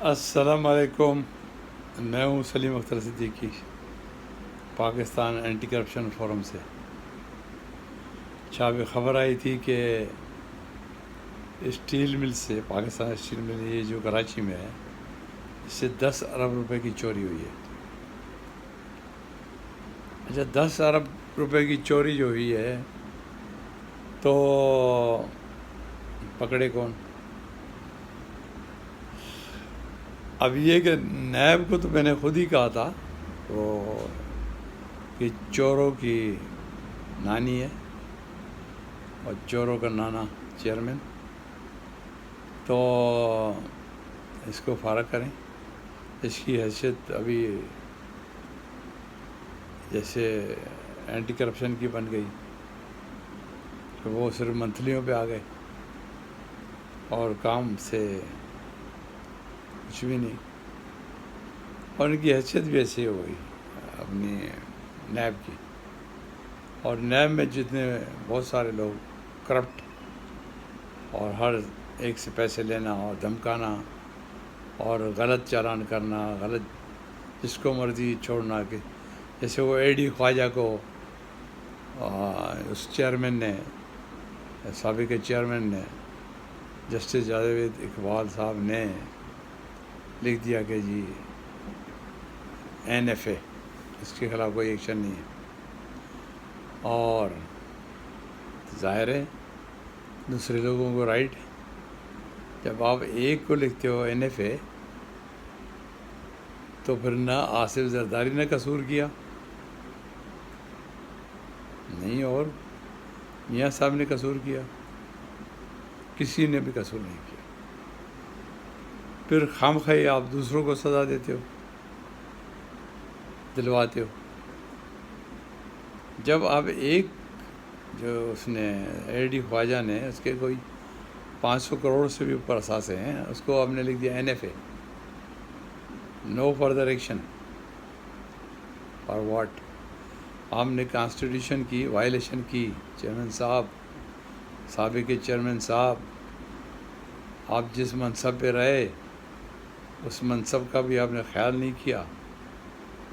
السلام علیکم. میں ہوں Salim Akhtar Siddiqui, Pakistan anti corruption forum سے. ابھی خبر آئی تھی کہ اسٹیل مل سے، پاکستان اسٹیل مل یہ جو کراچی میں ہے، اس سے 10 ارب روپے کی چوری ہوئی ہے. اچھا، 10 ارب روپے کی چوری جو ہوئی ہے تو پکڑے کون؟ اب یہ کہ نیب کو تو میں نے خود ہی کہا تھا وہ کہ چوروں کی نانی ہے اور چوروں کا نانا چیئرمین، تو اس کو فارغ کریں. اس کی حیثیت ابھی جیسے اینٹی کرپشن کی بن گئی کہ وہ صرف منتھلیوں پہ آ گئے اور کام سے کچھ بھی نہیں، اور ان کی حیثیت بھی ایسی ہو گئی اپنی نیب کی. اور نیب میں جتنے بہت سارے لوگ کرپٹ اور ہر ایک سے پیسے لینا اور دھمکانا اور غلط چالان کرنا، غلط جس کو مرضی چھوڑنا، کہ جیسے وہ اے ڈی خواجہ کو اس چیئرمین نے، سابق چیئرمین نے، جسٹس جاوید اقبال صاحب نے لکھ دیا کہ جی این ایف اے، اس کے خلاف کوئی ایکشن نہیں ہے. اور ظاہر ہے دوسرے لوگوں کو رائٹ، جب آپ ایک کو لکھتے ہو این ایف اے تو پھر نہ آصف زرداری نے قصور کیا نہیں، اور میاں صاحب نے قصور کیا، کسی نے بھی قصور نہیں کیا. پھر خواہ آپ دوسروں کو سزا دیتے ہو، دلواتے ہو. جب آپ ایک جو اس نے اے ڈی خواجہ نے، اس کے کوئی 500 کروڑ سے بھی اوپر اثاثے ہیں، اس کو آپ نے لکھ دیا N F A, no further action for what. آپ نے کانسٹیٹیوشن کی وائلیشن کی. چیئرمین صاحب، سابق چیئرمین صاحب، آپ جس منصب پہ رہے اس منصب کا بھی آپ نے خیال نہیں کیا.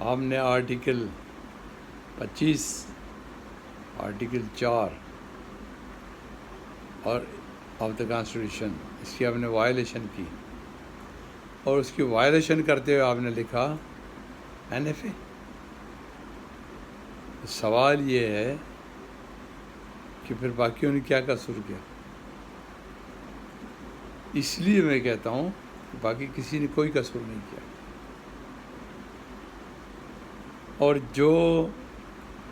آپ نے آرٹیکل 25، آرٹیکل 4 اور آف دا کانسٹیٹیوشن، اس کی آپ نے وائلیشن کی، اور اس کی وائلیشن کرتے ہوئے آپ نے لکھا این ایف اے. سوال یہ ہے کہ پھر باقیوں نے کیا قصور کیا؟ اس لیے میں کہتا ہوں کہ باقی کسی نے کوئی قصور نہیں کیا. اور جو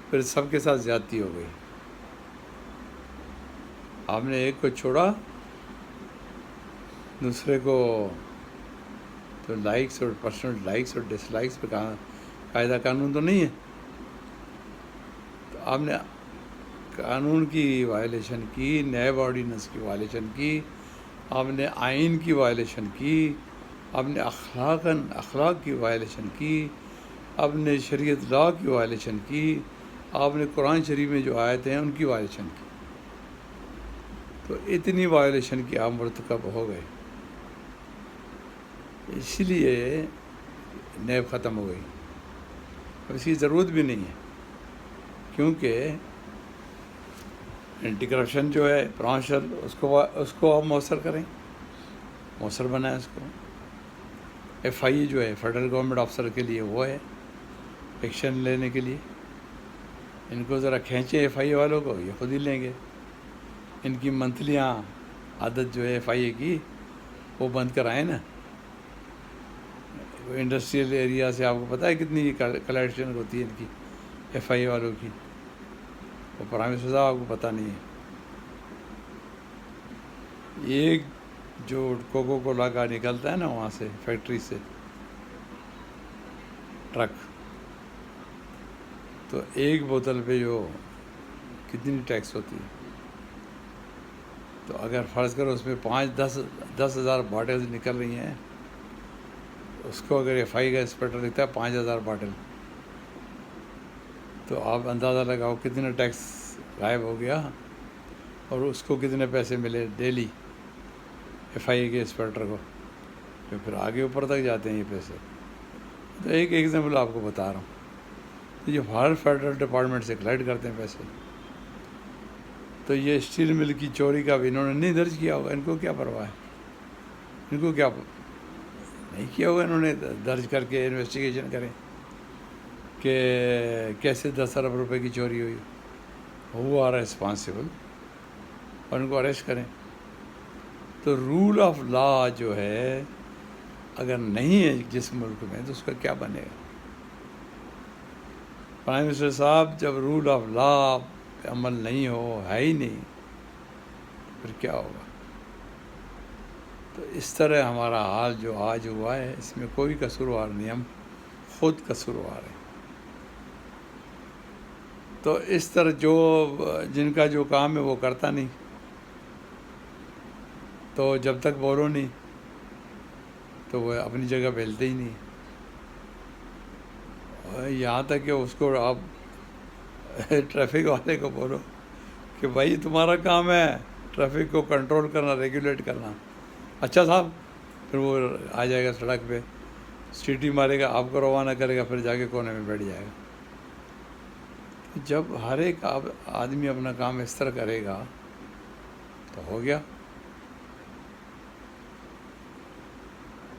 پھر سب کے ساتھ زیادتی ہو گئی، آپ نے ایک کو چھوڑا، دوسرے کو تو لائکس اور پرسنل لائکس اور ڈس لائکس پہ قاعدہ قانون تو نہیں ہے. تو آپ نے قانون کی وائلیشن کی، نیب آرڈیننس کی وائلیشن کی، آپ نے آئین کی وائلیشن کی، آپ نے اخلاق کی وائلیشن کی، آپ نے شریعت لا کی وائلیشن کی، آپ نے قرآن شریف میں جو آیتیں ہیں ان کی وائلیشن کی. تو اتنی وائلیشن کی آپ مرتکب ہو گئے، اس لیے نیب ختم ہو گئی. اب اس کی ضرورت بھی نہیں ہے، کیونکہ اینٹی کرپشن جو ہے پرانشل، اس کو آپ مؤثر کریں، مؤثر بنائیں اس کو. ایف آئی اے جو ہے فیڈرل گورنمنٹ آفیسر کے لیے وہ ہے ایکشن لینے کے لیے. ان کو ذرا کھینچیں ایف آئی اے والوں کو، یہ خود ہی لیں گے. ان کی منتھلیاں عادت جو ہے ایف آئی اے کی وہ بند کرائیں نا. انڈسٹریل ایریا سے آپ کو پتہ ہے کتنی کلیکشن ہوتی ہے ان کی، ایف آئی اے والوں کی، وہ پرائم منسٹر صاحب آپ کو پتہ نہیں ہے. ایک جو کوکو کولا کا نکلتا ہے نا وہاں سے فیکٹری سے ٹرک، تو ایک بوتل پہ جو کتنی ٹیکس ہوتی ہے. تو اگر فرض کرو اس میں 10 ہزار باٹلز نکل رہی ہیں، اس کو اگر ایف آئی کا انسپیکٹر لکھتا ہے 5,000 باٹل، تو آپ اندازہ لگاؤ کتنا ٹیکس غائب ہو گیا، اور اس کو کتنے پیسے ملے ڈیلی ایف آئی اے کے انسپیکٹر کو. کہ پھر آگے اوپر تک جاتے ہیں یہ پیسے. تو ایک ایگزامپل آپ کو بتا رہا ہوں. تو یہ ہر فیڈرل ڈپارٹمنٹ سے کلیکٹ کرتے ہیں پیسے. تو یہ اسٹیل مل کی چوری کا بھی انہوں نے نہیں درج کیا ہوگا. ان کو کیا پرواہ ہے؟ ان کو کیا نہیں کیا ہوگا. انہوں نے درج کر کے انویسٹیگیشن کریں کہ کیسے 10 ارب روپے کی چوری ہوئی. ہو آر ریسپانسبل اور ان کو اریسٹ کریں. تو رول آف لا جو ہے اگر نہیں ہے جس ملک میں تو اس کا کیا بنے گا؟ پرائم منسٹر صاحب جب رول آف لا پہ عمل نہیں ہو ہے ہی نہیں پھر کیا ہوگا؟ تو اس طرح ہمارا حال جو آج ہوا ہے اس میں کوئی قصوروار نہیں، ہم خود قصوروار ہیں. تو اس طرح جن کا جو کام ہے وہ کرتا نہیں، تو جب تک بولو نہیں تو وہ اپنی جگہ بیلتے ہی نہیں. یہاں تک کہ اس کو آپ ٹریفک والے کو بولو کہ بھائی تمہارا کام ہے ٹریفک کو کنٹرول کرنا، ریگولیٹ کرنا. اچھا صاحب، پھر وہ آ جائے گا سڑک پہ، سیٹی مارے گا، آپ کو روانہ کرے گا، پھر جا کے کونے میں بیٹھ جائے گا. جب ہر ایک آدمی اپنا کام اس طرح کرے گا تو ہو گیا.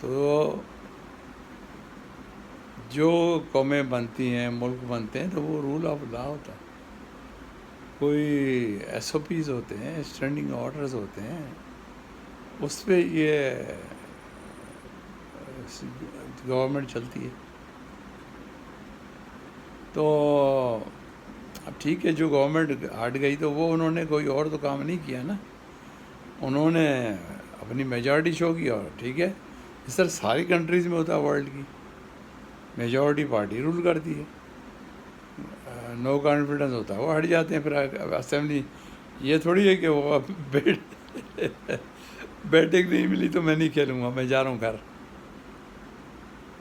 تو جو قومیں بنتی ہیں، ملک بنتے ہیں، تو وہ رول آف لا ہوتا ہے. کوئی ایس او پیز ہوتے ہیں، اسٹینڈنگ آرڈرز ہوتے ہیں، اس پہ یہ گورنمنٹ چلتی ہے. تو اب ٹھیک ہے، جو گورنمنٹ ہٹ گئی تو وہ انہوں نے کوئی اور تو کام نہیں کیا نا، انہوں نے اپنی میجارٹی شو کی. اور ٹھیک ہے، اس طرح ساری کنٹریز میں ہوتا ہے ورلڈ کی، میجورٹی پارٹی رول کرتی ہے. نو کانفیڈنس ہوتا ہے وہ ہٹ جاتے ہیں. پھر اسمبلی یہ تھوڑی ہے کہ وہ بیٹنگ نہیں ملی تو میں نہیں کھیلوں گا، میں جا رہا ہوں گھر،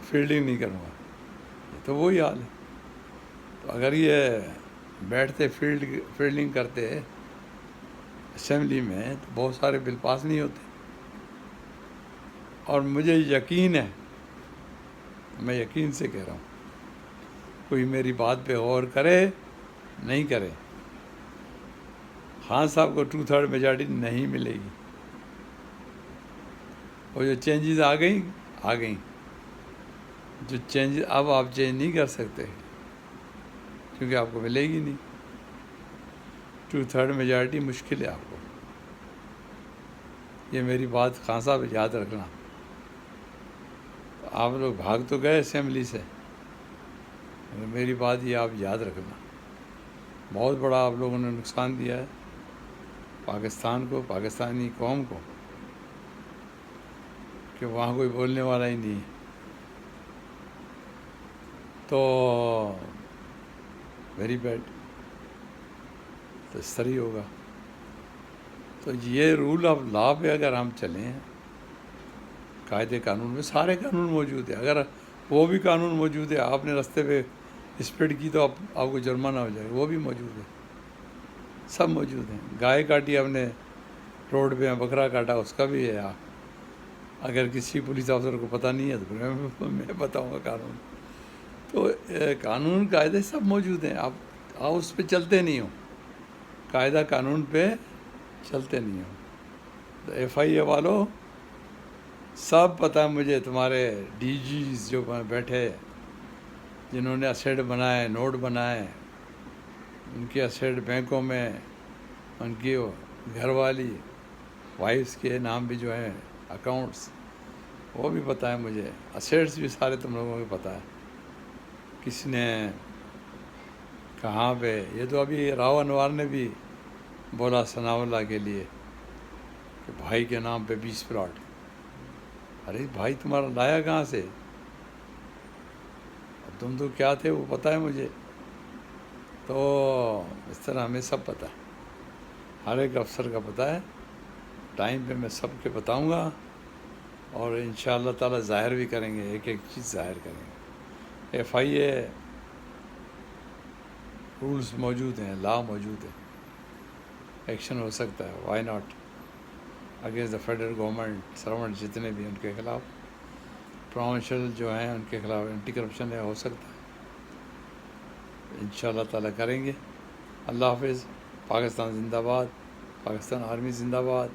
فیلڈنگ نہیں کروں گا. تو وہی حال ہے. تو اگر یہ بیٹھتے فیلڈنگ کرتے اسمبلی میں تو بہت سارے بل پاس نہیں ہوتے. اور مجھے یقین ہے، میں یقین سے کہہ رہا ہوں، کوئی میری بات پہ غور کرے نہیں کرے، خان صاحب کو 2/3 میجارٹی نہیں ملے گی. اور جو چینجز آ گئیں، جو چینج اب آپ چینج نہیں کر سکتے کیونکہ آپ کو ملے گی نہیں. 2/3 میجارٹی مشکل ہے آپ کو. یہ میری بات خان صاحب یاد رکھنا. آپ لوگ بھاگ تو گئے اسمبلی سے، میری بات یہ آپ یاد رکھنا. بہت بڑا آپ لوگوں نے نقصان دیا ہے پاکستان کو، پاکستانی قوم کو، کہ وہاں کوئی بولنے والا ہی نہیں ہے. تو ویری بیڈ. تو اس طرح ہی ہوگا. تو یہ رول آف لا پہ اگر ہم چلیں، قاعدے قانون میں سارے قانون موجود ہیں. اگر وہ بھی قانون موجود ہے، آپ نے رستے پہ اسپیڈ کی تو آپ کو جرمانہ ہو جائے گا، وہ بھی موجود ہے. سب موجود ہیں. گائے کاٹی ہم نے روڈ پہ، بکرا کاٹا، اس کا بھی ہے. اگر کسی پولیس افسر کو پتہ نہیں ہے تو پھر میں بتاؤں گا قانون. تو قانون قاعدے سب موجود ہیں. آپ اس پہ چلتے نہیں ہو، قاعدہ قانون پہ چلتے نہیں ہو. تو ایف آئی اے والوں سب پتہ ہے مجھے، تمہارے ڈی جیز جو بیٹھے، جنہوں نے اسیٹ بنائے، نوٹ بنائے، ان کے اسیٹ بینکوں میں، ان کی گھر والی وائفس کے نام بھی جو ہیں اکاؤنٹس، وہ بھی پتہ ہے مجھے. اسیٹس بھی سارے تم لوگوں کو پتہ ہے، کس نے کہاں پہ. یہ تو ابھی راو انوار نے بھی بولا ثناء اللہ کے لیے کہ بھائی کے نام پہ 20 پلاٹ. ارے بھائی تمہارا لایا کہاں سے؟ اب تم تو کیا تھے وہ پتہ ہے مجھے. تو اس طرح ہمیں سب پتہ ہے، ہر ایک افسر کا پتہ ہے. ٹائم پہ میں سب کے بتاؤں گا، اور انشاءاللہ تعالی ظاہر بھی کریں گے، ایک ایک چیز ظاہر کریں گے. ایف آئی اے رولز موجود ہیں، لا موجود ہے، ایکشن ہو سکتا ہے. Why not against the federal government, servant جتنے بھی ان کے خلاف پروونشل جو ہیں ان کے خلاف اینٹی کرپشن ہے، ہو سکتا ہے انشاءاللہ تعالیٰ کریں گے۔ اللہ حافظ۔ پاکستان زندہ باد، پاکستان آرمی زندہ باد۔